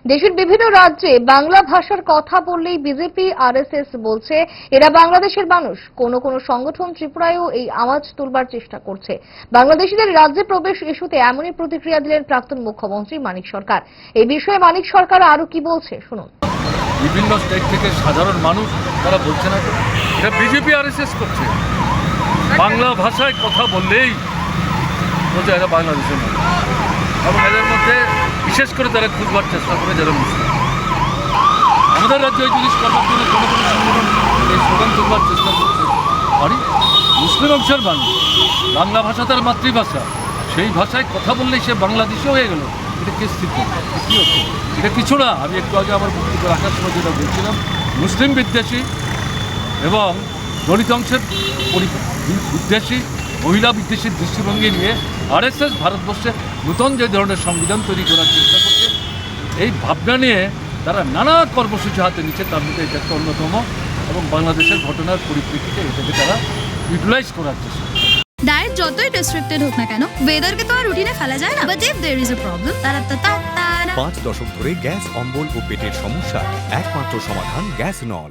দেশের বিভিন্ন রাজ্যে বাংলা ভাষার কথা বললেই বিজেপি আরএসএস বলছে এরা বাংলাদেশের মানুষ। কোন কোন সংগঠন ত্রিপুরায়ও এই আওয়াজ তুলবার চেষ্টা করছে। বাংলাদেশিদের রাজ্যে প্রবেশ ইস্যুতে এমনই প্রতিক্রিয়া দিলেন প্রাক্তন মুখ্যমন্ত্রী মানিক সরকার। এই বিষয়ে মানিক সরকার আরো কি বলছে শুনুন। বিভিন্ন স্টেট থেকে সাধারণ মানুষ তারা বলছে না এটা বিজেপি আরএসএস করছে। বাংলা ভাষায় কথা বললেই বলছে এরা বাংলাদেশের মানুষ, এবং এদের মধ্যে বিশেষ করে তারা খুঁজবার চেষ্টা করে যারা মুসলিম। আমাদের রাজ্যে এই জিনিস করবার জন্য কোনো কোনো সংগঠন এই স্লোগান তুলবার চেষ্টা করছে। আর মুসলিম অংশের মানুষ, বাংলা ভাষা তার মাতৃভাষা, সেই ভাষায় কথা বললেই সে বাংলাদেশও হয়ে গেল। এটা কে স্থিতি? কী হচ্ছে? এটা কিছু না। আমি একটু আগে আমার বক্তব্য রাখার সময় যেটা বলছিলাম, মুসলিম বিদ্বেষী এবং দলিত অংশের বিদ্বেষী, মহিলা বিদ্বেষীর দৃষ্টিভঙ্গি নিয়ে আরএসএস ভারতবর্ষে নতুন যে ধরনের সংবিধান তৈরি করার চেষ্টা করছে, এই ভাবনা নিয়ে তারা নানা কর্মসূচি হাতে নিচ্ছে। তার মধ্যে এটা একটা অন্যতম, এবং বাংলাদেশের ঘটনার পরিপ্রেক্ষিতে এটাকে তারা ইউটিলাইজ করার চেষ্টা। ডায়েট যতই রেস্ট্রিক্টেড হোক না কেন, ওয়েদারকে তো আর রুটিনে ফেলা যায় না। But if there is a problem, 5 দশক ধরে গ্যাস, অম্বল ও পেটের সমস্যা একমাত্র সমাধান গ্যাস নল।